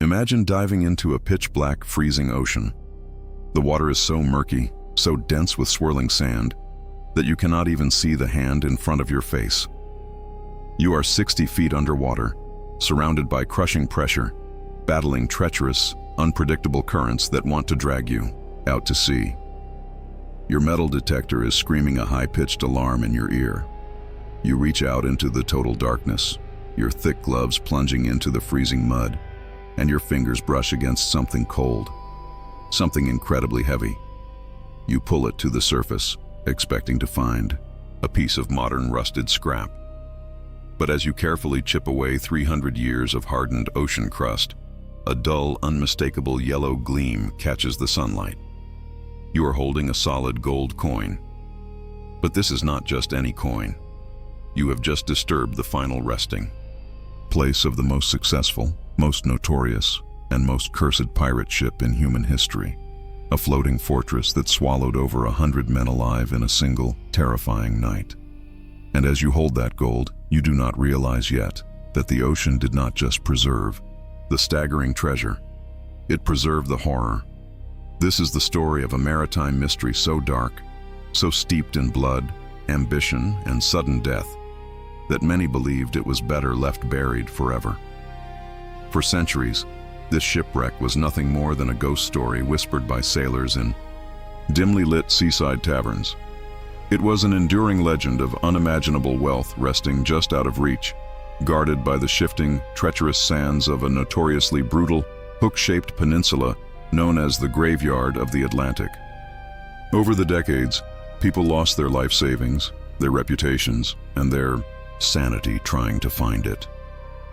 Imagine diving into a pitch-black, freezing ocean. The water is so murky, so dense with swirling sand, that you cannot even see the hand in front of your face. You are 60 feet underwater, surrounded by crushing pressure, battling treacherous, unpredictable currents that want to drag you out to sea. Your metal detector is screaming a high-pitched alarm in your ear. You reach out into the total darkness, your thick gloves plunging into the freezing mud, and your fingers brush against something cold, something incredibly heavy. You pull it to the surface, expecting to find a piece of modern rusted scrap. But as you carefully chip away 300 years of hardened ocean crust, a dull, unmistakable yellow gleam catches the sunlight. You are holding a solid gold coin. But this is not just any coin. You have just disturbed the final resting place of the most successful, most notorious, and most cursed pirate ship in human history. A floating fortress that swallowed over 100 men alive in a single, terrifying night. And as you hold that gold, you do not realize yet that the ocean did not just preserve the staggering treasure. It preserved the horror. This is the story of a maritime mystery so dark, so steeped in blood, ambition, and sudden death, that many believed it was better left buried forever. For centuries, this shipwreck was nothing more than a ghost story whispered by sailors in dimly lit seaside taverns. It was an enduring legend of unimaginable wealth resting just out of reach, guarded by the shifting, treacherous sands of a notoriously brutal, hook-shaped peninsula known as the graveyard of the Atlantic. Over the decades, people lost their life savings, their reputations, and their sanity trying to find it.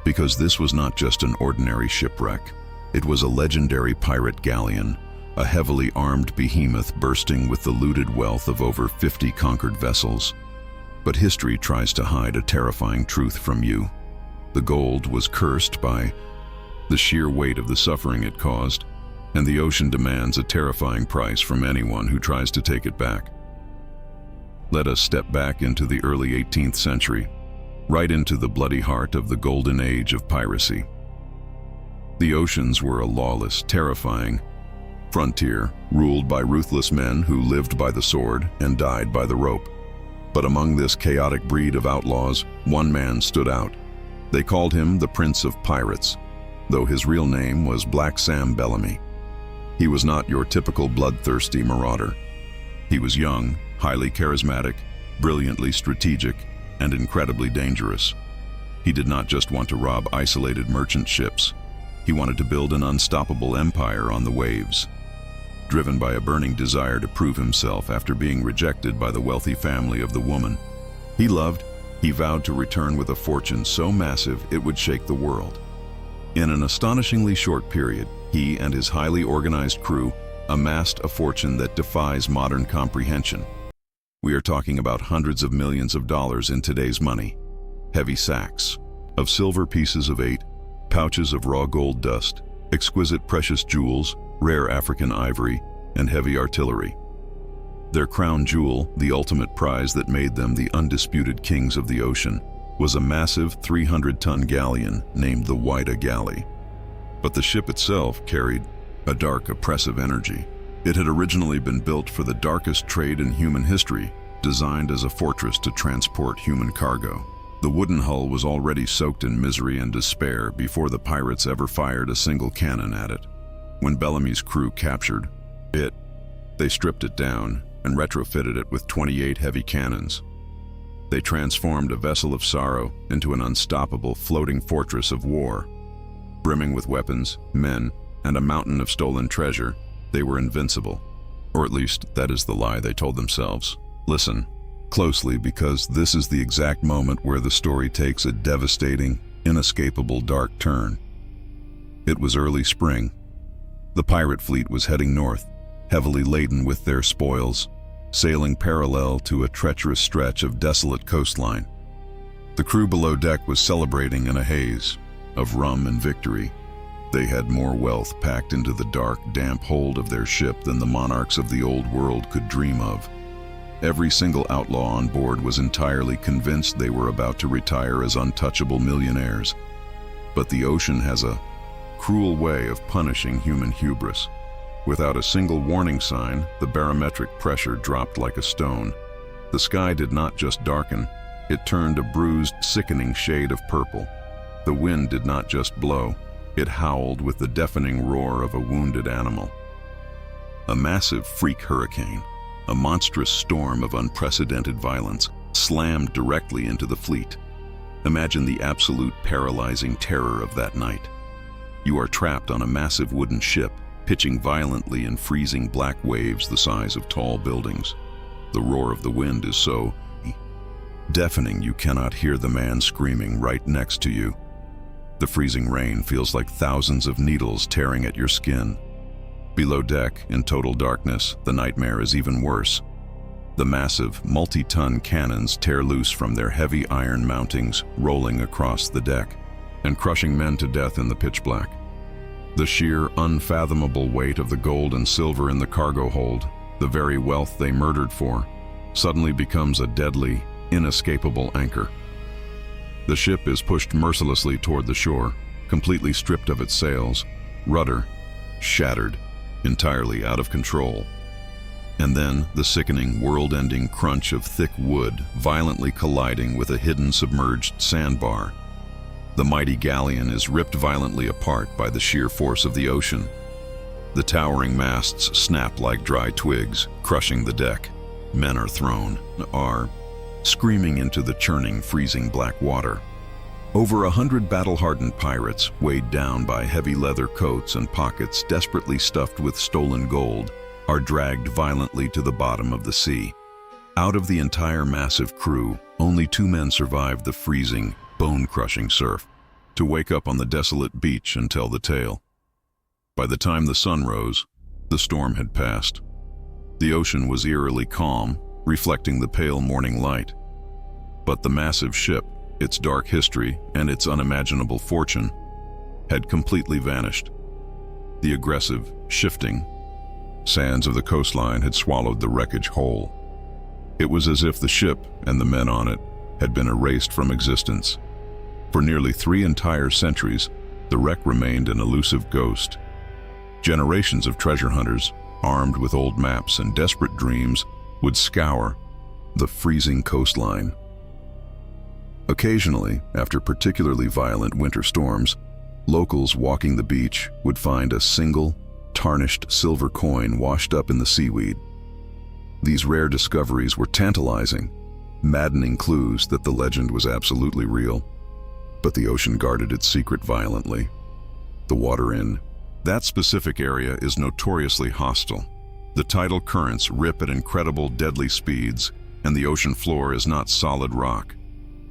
Because this was not just an ordinary shipwreck. It was a legendary pirate galleon, a heavily armed behemoth bursting with the looted wealth of over 50 conquered vessels. But history tries to hide a terrifying truth from you. The gold was cursed by the sheer weight of the suffering it caused, and the ocean demands a terrifying price from anyone who tries to take it back. Let us step back into the early 18th century, right into the bloody heart of the golden age of piracy. The oceans were a lawless, terrifying frontier, ruled by ruthless men who lived by the sword and died by the rope. But among this chaotic breed of outlaws, one man stood out. They called him the Prince of Pirates, though his real name was Black Sam Bellamy. He was not your typical bloodthirsty marauder. He was young, highly charismatic, brilliantly strategic, and incredibly dangerous. He did not just want to rob isolated merchant ships. He wanted to build an unstoppable empire on the waves. Driven by a burning desire to prove himself after being rejected by the wealthy family of the woman he loved, he vowed to return with a fortune so massive it would shake the world. In an astonishingly short period, he and his highly organized crew amassed a fortune that defies modern comprehension. We are talking about hundreds of millions of dollars in today's money. Heavy sacks of silver pieces of 8, pouches of raw gold dust, exquisite precious jewels, rare African ivory, and heavy artillery. Their crown jewel, the ultimate prize that made them the undisputed kings of the ocean, was a massive 300-ton galleon named the Whydah Galley. But the ship itself carried a dark, oppressive energy. It had originally been built for the darkest trade in human history, designed as a fortress to transport human cargo. The wooden hull was already soaked in misery and despair before the pirates ever fired a single cannon at it. When Bellamy's crew captured it, they stripped it down and retrofitted it with 28 heavy cannons. They transformed a vessel of sorrow into an unstoppable floating fortress of war. Brimming with weapons, men, and a mountain of stolen treasure, they were invincible. Or at least, that is the lie they told themselves. Listen closely, because this is the exact moment where the story takes a devastating, inescapable dark turn. It was early spring. The pirate fleet was heading north, heavily laden with their spoils, sailing parallel to a treacherous stretch of desolate coastline. The crew below deck was celebrating in a haze of rum and victory. They had more wealth packed into the dark, damp hold of their ship than the monarchs of the old world could dream of. Every single outlaw on board was entirely convinced they were about to retire as untouchable millionaires. But the ocean has a cruel way of punishing human hubris. Without a single warning sign, the barometric pressure dropped like a stone. The sky did not just darken, it turned a bruised, sickening shade of purple. The wind did not just blow, it howled with the deafening roar of a wounded animal. A massive freak hurricane, a monstrous storm of unprecedented violence, slammed directly into the fleet. Imagine the absolute paralyzing terror of that night. You are trapped on a massive wooden ship, pitching violently in freezing black waves the size of tall buildings. The roar of the wind is so deafening you cannot hear the man screaming right next to you. The freezing rain feels like thousands of needles tearing at your skin. Below deck, in total darkness, the nightmare is even worse. The massive, multi-ton cannons tear loose from their heavy iron mountings, rolling across the deck, and crushing men to death in the pitch black. The sheer, unfathomable weight of the gold and silver in the cargo hold, the very wealth they murdered for, suddenly becomes a deadly, inescapable anchor. The ship is pushed mercilessly toward the shore, completely stripped of its sails, rudder shattered, entirely out of control. And then the sickening, world-ending crunch of thick wood violently colliding with a hidden submerged sandbar. The mighty galleon is ripped violently apart by the sheer force of the ocean. The towering masts snap like dry twigs, crushing the deck. Men are thrown, screaming into the churning, freezing black water. Over 100 battle-hardened pirates, weighed down by heavy leather coats and pockets desperately stuffed with stolen gold, are dragged violently to the bottom of the sea. Out of the entire massive crew, only 2 men survived the freezing, bone-crushing surf, to wake up on the desolate beach and tell the tale. By the time the sun rose, the storm had passed. The ocean was eerily calm, reflecting the pale morning light. But the massive ship, its dark history, and its unimaginable fortune, had completely vanished. The aggressive, shifting sands of the coastline had swallowed the wreckage whole. It was as if the ship and the men on it had been erased from existence. For nearly 3 entire centuries, the wreck remained an elusive ghost. Generations of treasure hunters, armed with old maps and desperate dreams, would scour the freezing coastline. Occasionally, after particularly violent winter storms, locals walking the beach would find a single, tarnished silver coin washed up in the seaweed. These rare discoveries were tantalizing, maddening clues that the legend was absolutely real. But the ocean guarded its secret violently. The water in that specific area is notoriously hostile. The tidal currents rip at incredible, deadly speeds, and the ocean floor is not solid rock.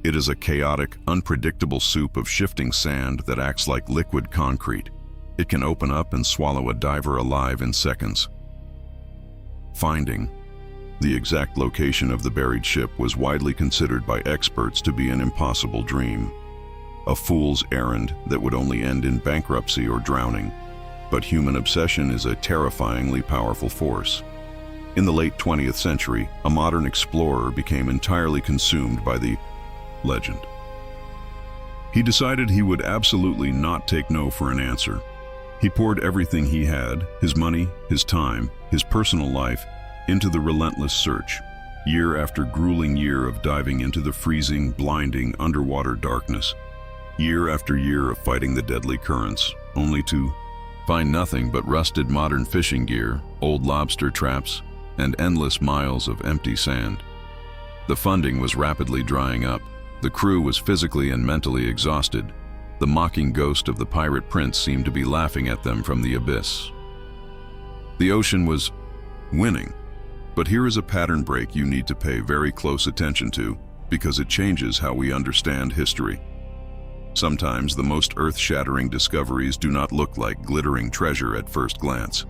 It is a chaotic, unpredictable soup of shifting sand that acts like liquid concrete. It can open up and swallow a diver alive in seconds. Finding the exact location of the buried ship was widely considered by experts to be an impossible dream, a fool's errand that would only end in bankruptcy or drowning. But human obsession is a terrifyingly powerful force. In the late 20th century, a modern explorer became entirely consumed by the legend. He decided he would absolutely not take no for an answer. He poured everything he had, his money, his time, his personal life, into the relentless search, year after grueling year of diving into the freezing, blinding underwater darkness, year after year of fighting the deadly currents, only to find nothing but rusted modern fishing gear, old lobster traps, and endless miles of empty sand. The funding was rapidly drying up. The crew was physically and mentally exhausted. The mocking ghost of the pirate prince seemed to be laughing at them from the abyss. The ocean was winning, but here is a pattern break you need to pay very close attention to, because it changes how we understand history. Sometimes the most earth-shattering discoveries do not look like glittering treasure at first glance.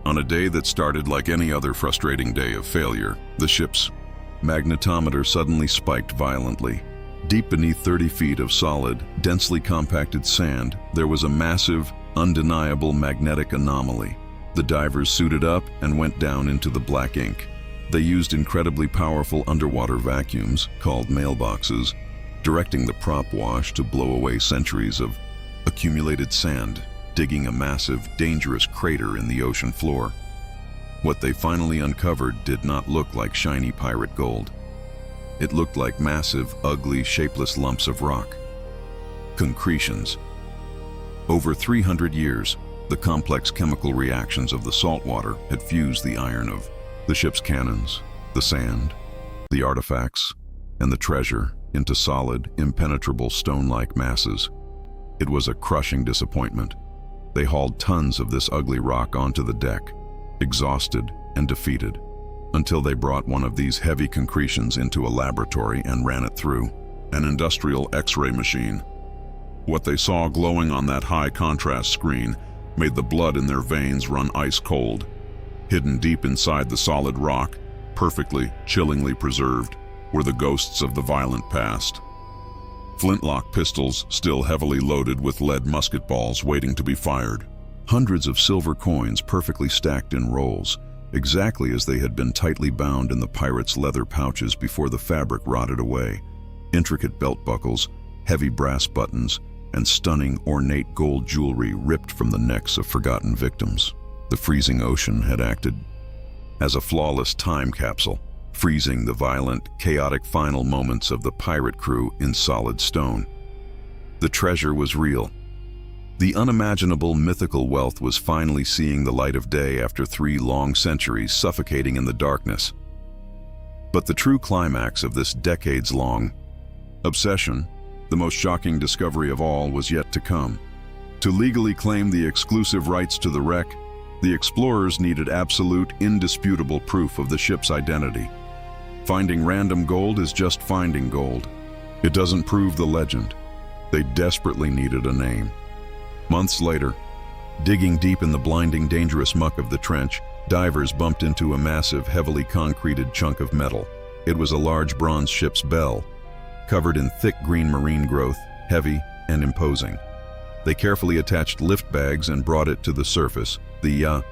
On a day that started like any other frustrating day of failure, the ship's magnetometer suddenly spiked violently. Deep beneath 30 feet of solid, densely compacted sand, there was a massive, undeniable magnetic anomaly. The divers suited up and went down into the black ink. They used incredibly powerful underwater vacuums, called mailboxes, directing the prop wash to blow away centuries of accumulated sand, digging a massive, dangerous crater in the ocean floor. What they finally uncovered did not look like shiny pirate gold. It looked like massive, ugly, shapeless lumps of rock. Concretions. Over 300 years, the complex chemical reactions of the salt water had fused the iron of the ship's cannons, the sand, the artifacts, and the treasure into solid, impenetrable stone-like masses. It was a crushing disappointment. They hauled tons of this ugly rock onto the deck, exhausted and defeated, until they brought one of these heavy concretions into a laboratory and ran it through an industrial X-ray machine. What they saw glowing on that high-contrast screen made the blood in their veins run ice cold. Hidden deep inside the solid rock, perfectly, chillingly preserved, were the ghosts of the violent past. Flintlock pistols still heavily loaded with lead musket balls waiting to be fired. Hundreds of silver coins perfectly stacked in rolls, exactly as they had been tightly bound in the pirates' leather pouches before the fabric rotted away. Intricate belt buckles, heavy brass buttons, and stunning, ornate gold jewelry ripped from the necks of forgotten victims. The freezing ocean had acted as a flawless time capsule, freezing the violent, chaotic final moments of the pirate crew in solid stone. The treasure was real. The unimaginable mythical wealth was finally seeing the light of day after 3 long centuries suffocating in the darkness. But the true climax of this decades-long obsession, the most shocking discovery of all, was yet to come. To legally claim the exclusive rights to the wreck, the explorers needed absolute, indisputable proof of the ship's identity. Finding random gold is just finding gold. It doesn't prove the legend. They desperately needed a name. Months later, digging deep in the blinding, dangerous muck of the trench, divers bumped into a massive, heavily concreted chunk of metal. It was a large bronze ship's bell, covered in thick green marine growth, heavy and imposing. They carefully attached lift bags and brought it to the surface, the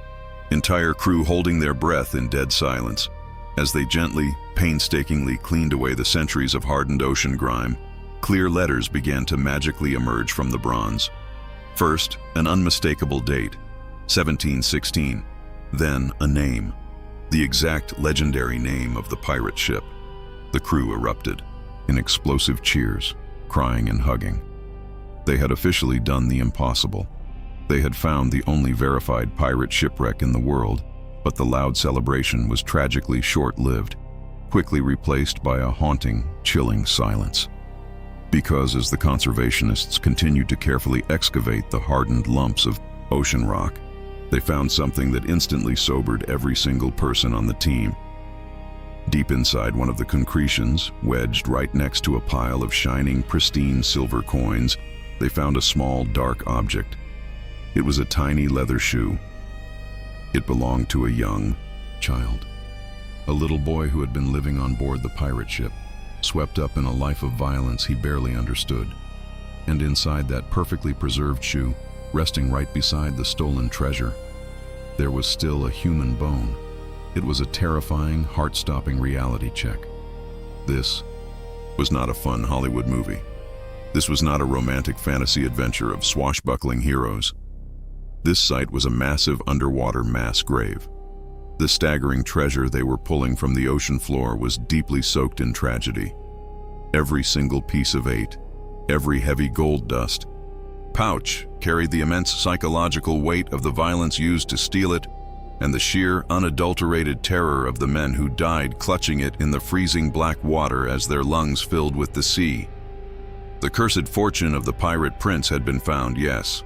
entire crew holding their breath in dead silence. As they gently, painstakingly cleaned away the centuries of hardened ocean grime, clear letters began to magically emerge from the bronze. First, an unmistakable date, 1716. Then, a name, the exact legendary name of the pirate ship. The crew erupted in explosive cheers, crying and hugging. They had officially done the impossible. They had found the only verified pirate shipwreck in the world, but the loud celebration was tragically short-lived, quickly replaced by a haunting, chilling silence. Because as the conservationists continued to carefully excavate the hardened lumps of ocean rock, they found something that instantly sobered every single person on the team. Deep inside one of the concretions, wedged right next to a pile of shining, pristine silver coins, they found a small, dark object. It was a tiny leather shoe. It belonged to a young child, a little boy who had been living on board the pirate ship, swept up in a life of violence he barely understood. And inside that perfectly preserved shoe, resting right beside the stolen treasure, there was still a human bone. It was a terrifying, heart-stopping reality check. This was not a fun Hollywood movie. This was not a romantic fantasy adventure of swashbuckling heroes. This site was a massive underwater mass grave. The staggering treasure they were pulling from the ocean floor was deeply soaked in tragedy. Every single piece of eight, every heavy gold dust pouch carried the immense psychological weight of the violence used to steal it and the sheer, unadulterated terror of the men who died clutching it in the freezing black water as their lungs filled with the sea. The cursed fortune of the pirate prince had been found, yes.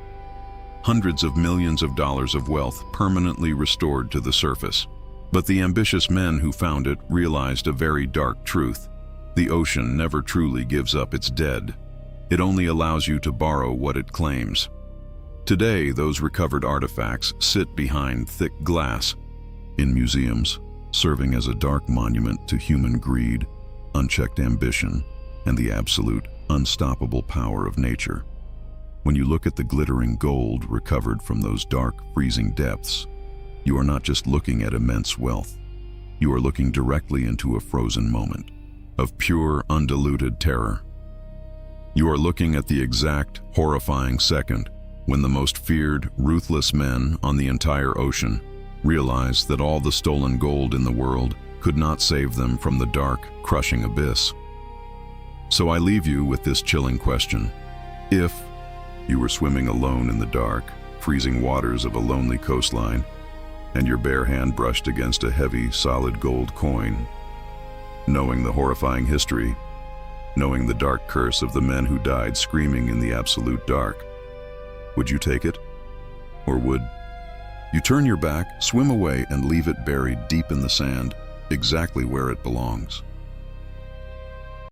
Hundreds of millions of dollars of wealth permanently restored to the surface. But the ambitious men who found it realized a very dark truth. The ocean never truly gives up its dead. It only allows you to borrow what it claims. Today, those recovered artifacts sit behind thick glass in museums, serving as a dark monument to human greed, unchecked ambition, and the absolute, unstoppable power of nature. When you look at the glittering gold recovered from those dark, freezing depths, you are not just looking at immense wealth. You are looking directly into a frozen moment of pure, undiluted terror. You are looking at the exact, horrifying second when the most feared, ruthless men on the entire ocean realize that all the stolen gold in the world could not save them from the dark, crushing abyss. So I leave you with this chilling question. If you were swimming alone in the dark, freezing waters of a lonely coastline, and your bare hand brushed against a heavy, solid gold coin, knowing the horrifying history, knowing the dark curse of the men who died screaming in the absolute dark, would you take it? Or would you turn your back, swim away, and leave it buried deep in the sand, exactly where it belongs?